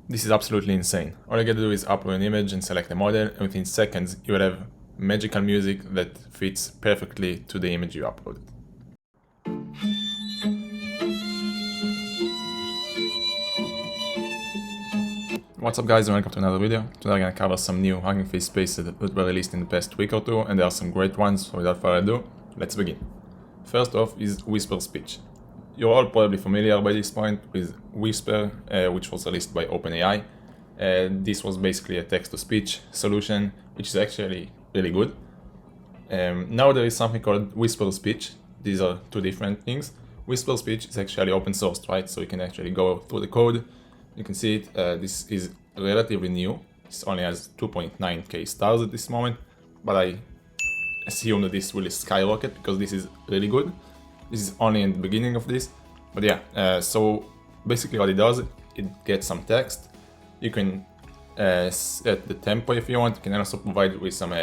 This is absolutely insane. All you gotta do is upload an image and select a model, and within seconds you will have magical music that fits perfectly to the image you uploaded. What's up guys, and welcome to another video. Today I'm gonna cover some new Hugging Face spaces that were released in the past week or two, and there are some great ones, so without further ado, let's begin. First off is WhisperSpeech. You're all probably familiar by this point with Whisper, which was released by OpenAI. This was basically a text-to-speech solution, which is actually really good. Now there is something called WhisperSpeech. These are two different things. WhisperSpeech is actually open source, right? So you can actually go through the code. You can see it. This is relatively new. This only has 2.9k stars at this moment, but I assume that this will skyrocket because this is really good. This is only in the beginning of this, but yeah, so basically what it does, it gets some text. You can set the tempo if you want. You can also provide it with some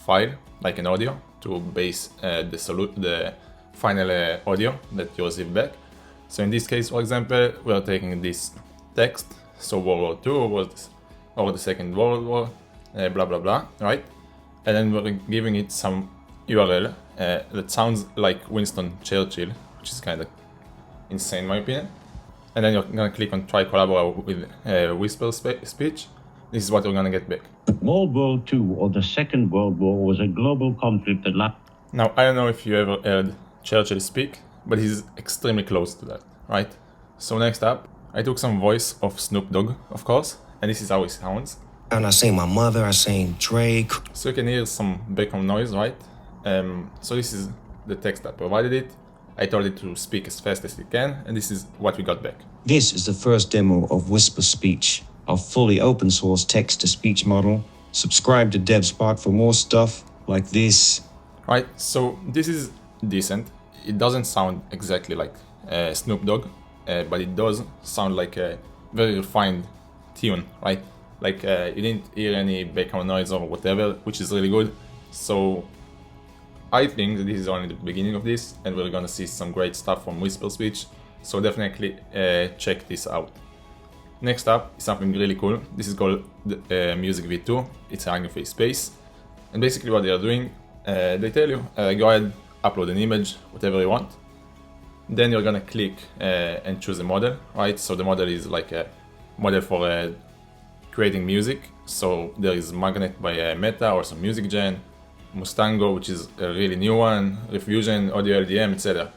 file, like an audio, to base the final audio that you receive back. So in this case, for example, we are taking this text, so World War II or the Second World War, blah blah blah, right? And then we're giving it some URL that sounds like Winston Churchill, which is kind of insane in my opinion. And then you're gonna click on try collaborate with WhisperSpeech. This is what you're gonna get back. World War II or the Second World War was a global conflict that lasted. Now, I don't know if you ever heard Churchill speak, but he's extremely close to that, right? So next up, I took some voice of Snoop Dogg, of course, and this is how it sounds. And I seen my mother, I seen Drake. So you can hear some background noise, right? So this is the text that provided it. I told it to speak as fast as it can, and this is what we got back. This is the first demo of WhisperSpeech, our fully open source text-to-speech model. Subscribe to DevSpot for more stuff like this. Right, so this is decent. It doesn't sound exactly like Snoop Dogg, but it does sound like a very refined tune, right? Like you didn't hear any background noise or whatever, which is really good. So I think that this is only the beginning of this, and we're gonna see some great stuff from WhisperSpeech. So definitely check this out. Next up is something really cool. This is called the Music V2. It's a Hugging Face space, and basically what they are doing, they tell you go ahead, upload an image, whatever you want. Then you're gonna click and choose a model, right? So the model is like a model for creating music. So there is Magnet by Meta, or some Music Gen, Mustango, which is a really new one, Refusion, Audio LDM, etc.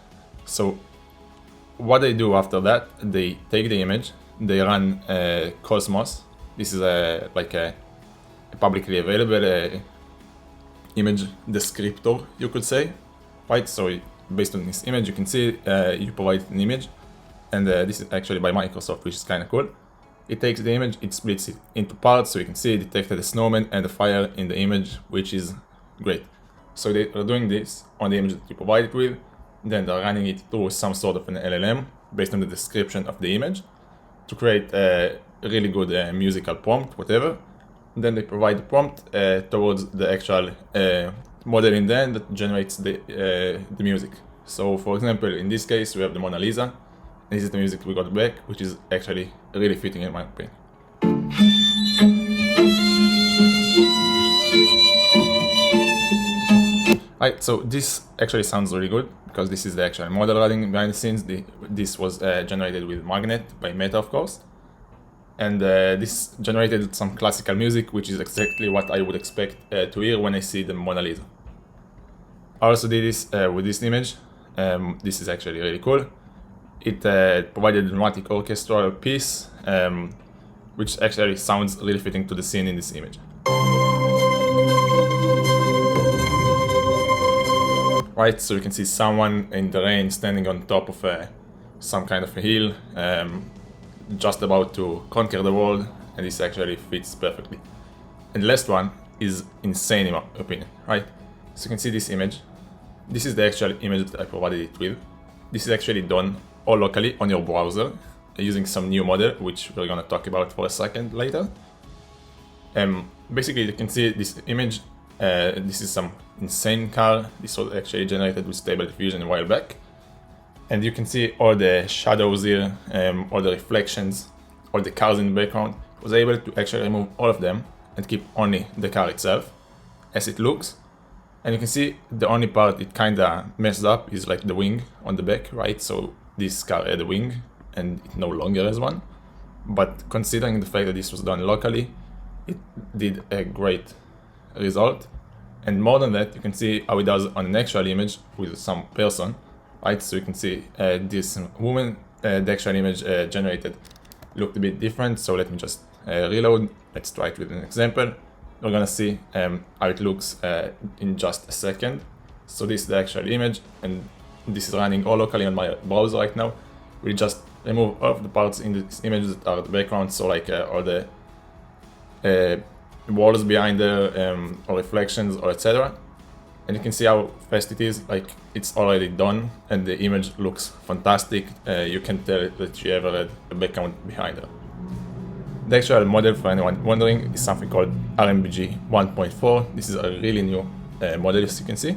So what they do after that, they take the image, they run Cosmos. This is like a publicly available image descriptor, you could say, right? So based on this image, you can see you provide an image, and this is actually by Microsoft, which is kind of cool. It takes the image, it splits it into parts, so you can see it detected a snowman and a fire in the image, which is great. So they are doing this on the image that you provide it with, then they're running it through some sort of an LLM based on the description of the image to create a really good musical prompt, whatever. Then they provide the prompt towards the actual model in the end that generates the music. So for example, in this case, we have the Mona Lisa. This is the music we got back, which is actually really fitting in my opinion. Right, so this actually sounds really good because this is the actual model running behind the scenes. This was generated with Magnet by Meta, of course. And this generated some classical music, which is exactly what I would expect to hear when I see the Mona Lisa. I also did this with this image. This is actually really cool. It provided a dramatic orchestral piece, which actually sounds really fitting to the scene in this image. Right, so you can see someone in the rain standing on top of some kind of a hill, just about to conquer the world, and this actually fits perfectly. And the last one is insane in my opinion, right? So you can see this image. This is the actual image that I provided it with. This is actually done all locally on your browser using some new model, which we're gonna talk about for a second later. Basically, you can see this image. This is some insane car. This was actually generated with Stable Diffusion a while back. And you can see all the shadows here, all the reflections, all the cars in the background. was able to actually remove all of them and keep only the car itself as it looks. And you can see the only part it kinda messed up is like the wing on the back, right? So this car had a wing and it no longer has one. But considering the fact that this was done locally, it did a great result. And more than that, you can see how it does on an actual image with some person, right? So you can see this woman, the actual image generated looked a bit different. So let me just reload. Let's try it with an example. We're gonna see how it looks in just a second. So this is the actual image, and this is running all locally on my browser right now. We just remove all of the parts in this image that are the background, so like all the walls behind there, or reflections, or etc. And you can see how fast it is. Like, it's already done, and the image looks fantastic. You can tell that she ever had a background behind her. The actual model, for anyone wondering, is something called RMBG 1.4. This is a really new model, as you can see.